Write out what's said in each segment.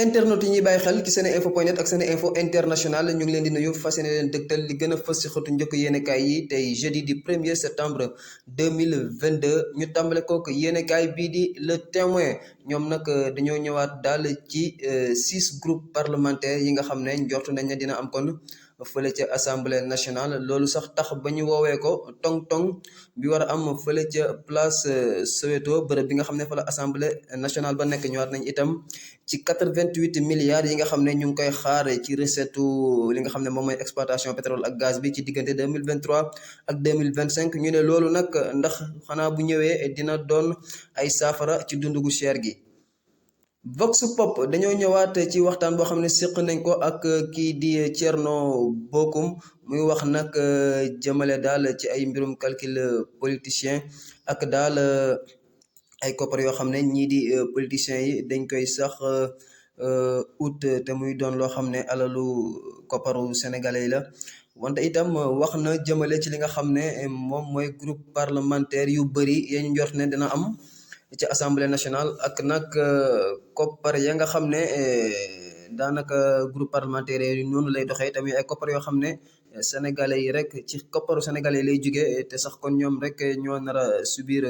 internet yi ñuy bàyyi xel ci seneinfo.net ak seneinfo international ñu ngi leen di nuyu fas yéene leen dëgtal li gën a fës ci xëtu njëkk yéenekaay yi tey jeudi di 1er septembre 2022 ñu tàmbale kook yéenekaay bii di Le Témoin ñoom nag dañoo ñëwaat daal ci 6 groupes parlementaires yi nga xam ne njortu nañ ne dina am kon fële ca assemblée nationale loolu sax tax ba ñu woowee ko tong-tong bi war a am fële ca place Soweto bërëb bi nga xam ne fa la assemblée nationale ba nekk ñëwaat nañ itam ci 88 milliards yi nga xam ne ñu ngi koy xaar ci recette li nga xam ne moom mooy exploitation pétrole ak gaz bi ci diggante 2023 ak 2025 ñu ne loolu nag ndax xanaa bu ñëwee dina doon ay saafara ci dundu gu cher gi. Vox Pop dañoo ñëwaat ci waxtaan boo xam ne séq nañ ko ak kii di Thierno Bocoum muy wax nag jëmale daal ci ay mbirum calcul politicien ak daal ay koppar yoo xam ne ñii di politiciens yi dañ koy sax ut te muy doon loo xam ne alalu kopparu sénégalais yi la wante itam wax na jëmale ci li nga xam ne moom mooy groupe parlementaire yu bëri yee ñu njort ne dina am ci assemblée nationale ak nag koppar ya nga xam ne daanaka groupe parlementaire yi noonu lay doxee tamit ay koppar yoo xam ne sénégalais yi rek ci kopparu sénégalais yi lay jóge te sax kon ñoom rek ñoo nar a subir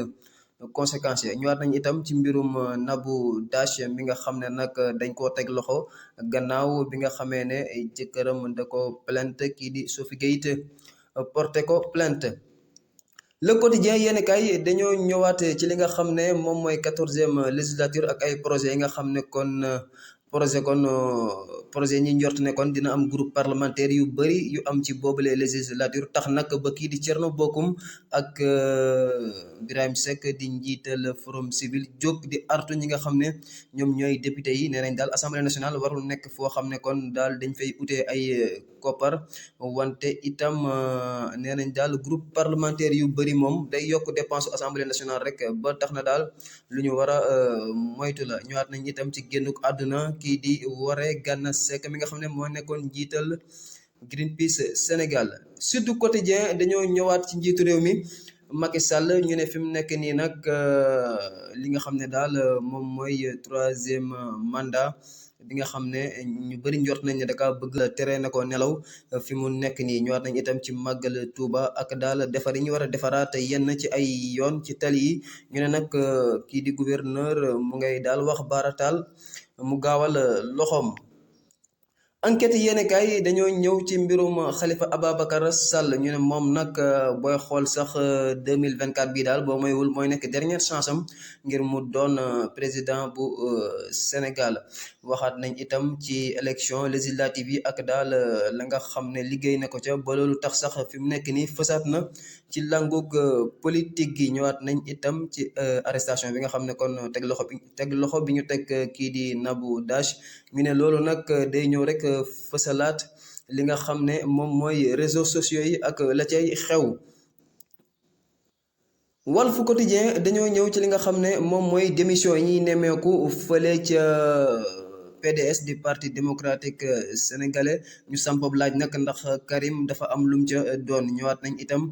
conséquences yi ñëwaat nañ itam ci mbirum Nabou Dash mi nga xam ne nag dañ koo teg loxo gannaaw bi nga xamee ne jëkkëram da ko plainte kii di Sophie Gueye porté ko plainte. Le Quotidien yéen kay dañoo ñëwaat ci li nga xam ne moom mooy 14e législature ak ay projets yi nga xam ne kon projet ñi njort ne kon dina am groupe parlementaire yu bëri yu am ci boobule législature tax nag ba kii di Thierno Bocoum ak Birahim Seck di njiital Forum Civil jóg di artu ñi nga xam ne ñoom ñooy député yi nee nañ daal assemblée nationale warul nekk foo xam ne kon daal dañ fay utee ay koppar wante itam nee nañ daal groupe parlementaire yu bëri moom day yokk dépense assemblée nationale rek ba tax na daal lu ñu war a moytu la ñëwaat nañ itam ci génnuk àdduna kii di Woré Gana Seck mi nga xam ne moo nekkoon njiital Greenpeace Sénégal. Sud Quotidien dañoo ñëwaat ci njiitu réew mi Macky Sall ñu ne fi mu nekk nii nag li nga xam ne daal moom mooy 3e mandat bi nga xam ne ñu bëri njort nañ ne da kaa bëgg tere na ko nelaw fi mu nekk nii ñëwaat nañ itam ci màggal Touba ak daal defar yi ñu war a defaraat yenn ci ay yoon ci tali yi ñu ne nag kii di gouverneur mu ngay daal wax baarataal mu gaawal loxoom. Enquête yéen kay dañoo ñëw ci mbirum Khalifa Ababacar Sall ñu ne moom nag booy xool sax 2024 bii daal boo moywul mooy nekk dernière chance am ngir mu doon président bu Sénégal waxaat nañ itam ci élection législative yi ak daal la nga xam ne liggéey na ko ca ba loolu tax sax fi mu nekk nii fësaat na ci langug politique gi ñëwaat nañ itam ci arrestation bi nga xam ne kon teg loxo bi ñu teg kii di Nabou Dash ñu ne loolu nag day ñëw rek fësalaat li nga xam ne moom mooy réseaux sociaux yi ak la cay xew. Walf Quotidien dañoo ñëw ci li nga xam ne moom mooy démission yi ñuy nemmeeku fële ca PDS di parti démocratique sénégalais ñu sampab laaj nag ndax Karim dafa am lum ca doon ñëwaat nañ itam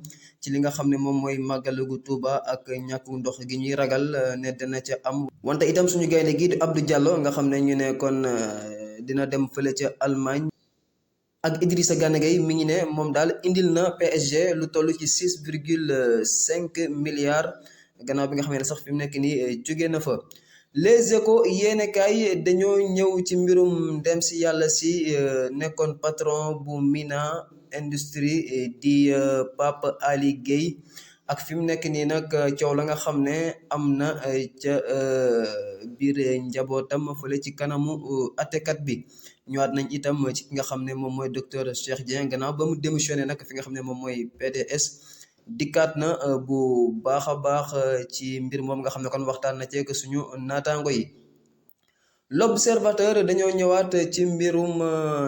ci li nga xam ne moom mooy màggalugu Touba ak ñàkku ndox gi ñuy ragal ne dana ca am wante itam suñu gaynde gi di Abdou Diallo nga xam ne ñu ne kon dina dem fële ca Allemagne ak Idrissa Gana Gueye mi ngi ne moom daal indil na PSG lu toll ci 6,5 milliards gannaaw bi nga xam ne sax fi mu nekk nii jóge na fa. Les Échos yéenekaay dañoo ñëw ci mbirum dem si yàlla si nekkoon patron bu Mina Industrie di Pape Ali Gueye ak fi mu nekk nii nag coow la nga xam ne am na ca biir njabootam fële ci kanamu attekat bi ñëwaat nañ itam ci ki nga xam ne moom mooy docteur Cheikh Dieng gannaaw ba mu démissionné nag fi nga xam ne moom mooy PDS dikkaat na bu baax a baax ci mbir moom nga xam ne kon waxtaan na ceeg suñu naataango yi. L'Observateur dañoo ñëwaat ci mbirum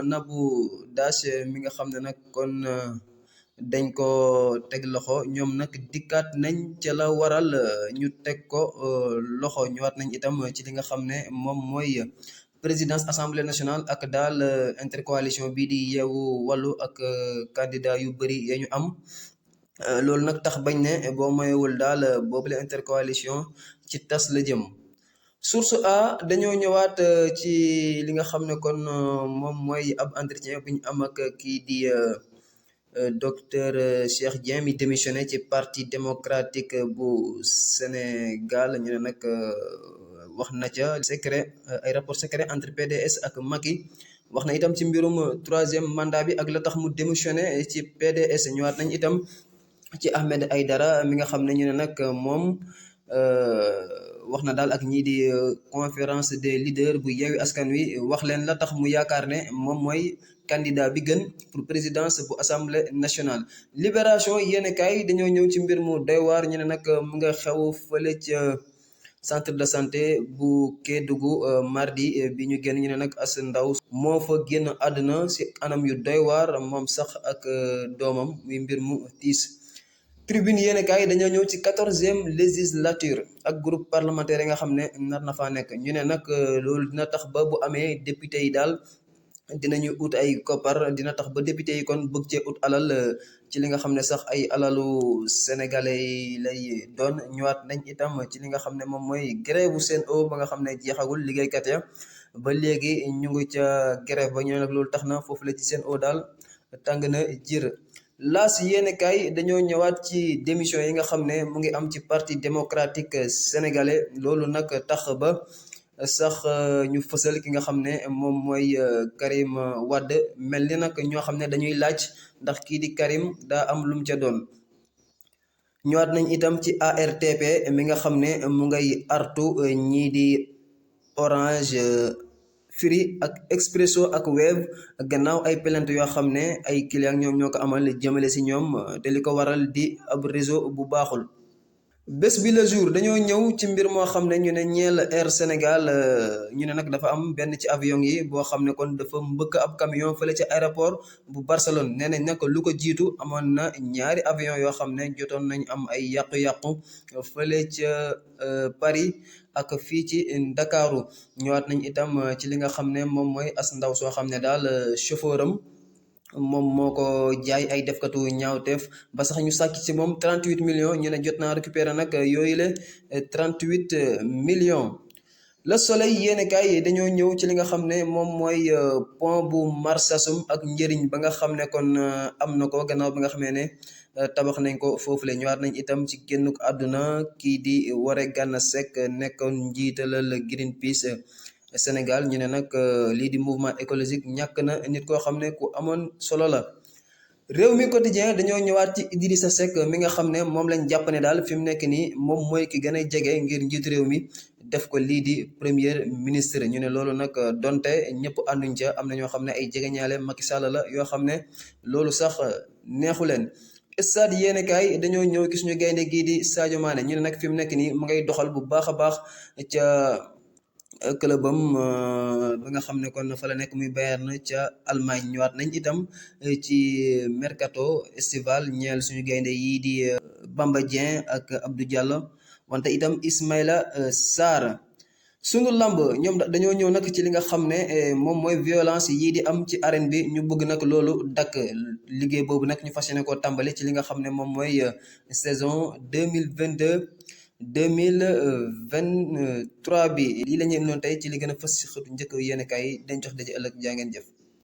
Nabou Dash mi nga xam ne nag kon dañ ko teg loxo ñoom nag dikkaat nañ ca la waral ñu teg ko loxo ñëwaat nañ itam ci li nga xam ne moom mooy présidence assemblée nationale ak daal intercoalition bii di Yewwi Wallu ak candidat yu bëri ya ñu am loolu nag tax bañ ne boo moyewul daal boobule intercoalition ci tas la jëm. source A dañoo ñëwaat ci li nga xam ne kon moom mooy ab entretien bu ñu am ak kii di docteur Cheikh Dieng mi démissionné ci parti démocratique bu Sénégal ñu ne nag wax na ca secret ay rapport secret entre PDS ak Macky wax na itam ci mbirum troisième mandat bi ak la tax mu démissionné ci PDS ñëwaat nañ itam ci Ahmed Aïdara mi nga xam ne ñu ne nag moom wax na daal ak ñii di conférence des leaders bu Yewwi Askan Wi wax leen la tax mu yaakaar ne moom mooy candidat bi gën pour présidence bu assemblée nationale. Libération yéen kaay dañoo ñëw ci mbir mu doy waar ñu ne nag mu nga xew fële ca centre de santé bu Kédougou mardi bi ñu génn ñu ne nag as ndaw moo fa génn àdduna si anam yu doy waar moom sax ak doomam muy mbir mu tiis. Tribune yéen kaay dañoo ñëw ci 14e législature ak groupe parlementaire yi nga xam ne nar na faa nekk ñu ne nag loolu dina tax ba bu amee député yi daal dinañu ut ay koppar dina tax ba député yi kon bëgg cee ut alal ci li nga xam ne sax ay alalu sénégalais yi lay doon ñëwaat nañ itam ci li nga xam ne moom mooy grève bu Sen'Eau ba nga xam ne jeexagul liggéeykat ya ba léegi ñu ngi ca grève ba ñu ne nag loolu tax na foofu la ci Sen'Eau daal tàng na jër. Laas yéene kaay dañoo ñëwaat ci démission yi nga xam ne mu ngi am ci parti démocratique sénégalais loolu nag tax ba sax ñu fësal ki nga xam ne moom mooy Karim Wade mel ni nag ñoo xam ne dañuy laaj ndax kii di Karim daa am lum ca doon. ñëwaat nañ itam ci ARTP mi nga xam ne mu ngay artu ñii di Orange Free ak Expresso ak Wave gannaaw ay plainte yoo xam ne ay clients ñoom ñoo ko amal jëmale si ñoom te li ko waral di ab réseau bu baaxul. bés bi le jour dañoo ñëw ci mbir moo xam ne ñu ne ñeel Air Sénégal ñu ne nag dafa am benn ci avion yi boo xam ne kon dafa mbëkk ab camion fële ci aéroport bu Barcelone nee nañ nag lu ko jiitu amoon na ñaari avion yoo xam ne jotoon nañ am ay yàqu-yàqu fële ca Paris ak fii ci Ndakaaru ñëwaat nañ itam ci li nga xam ne moom mooy as ndaw soo xam ne daal chauffeur am moom moo ko jaay ay defkatu ñaawteef ba sax ñu sàcc ci moom 38 millions ñu ne jot naa récupérer nag yooyu la 38 millions. Le Soleil yéen kaay dañoo ñëw ci li nga xam ne moom mooy pont bu Marsassoum ak njëriñ ba nga xam ne kon am na ko gannaaw bi nga xamee ne tabax nañ ko foofu la ñëwaat nañ itam ci génnuk àdduna kii di Woré Gana Seck nekkoon njiitalal Greenpeace Sénégal ñu ne nag lii di mouvement écologique ñàkk na nit koo xam ne ku amoon solo la. réew mi quotidien dañoo ñëwaat ci Idrissa Seck mi nga xam ne moom lañ jàpp ne daal fi mu nekk nii moom mooy ki gën a jege ngir njiitu réew mi def ko lii di premier ministre ñu ne loolu nag donte ñëpp ànduñ ca am na ñoo xam ne ay jegeñaale Macky Sall la yoo xam ne loolu sax neexu leen. stade yéene kaay dañoo ñëw gis ñu gaynde gii di Sadio Mané ñu ne nag fi mu nekk nii mu ngay doxal bu baax a baax ca clubam ba nga xam ne kon fa la nekk muy Bayern ca Allemagne ñëwaat nañ itam ci mercato estival ñeel suñu gaynde yii di Bamba Dieng ak Abdou Diallo wante itam Ismaïla Sarr. sunu lamb ñoom dañoo ñëw nag ci li nga xam ne moom mooy violence yii di am ci arène bi ñu bëgg nag loolu dakk liggéey boobu nag ñu fas yéene koo tàmbali ci li nga xam ne moom mooy saison 2022-2023 bi lii la ñuy noonu tey ci li gën a fës si xëtu njëkk yéen kaay yi dañ jox daje ëllëg jaa ngeen jëf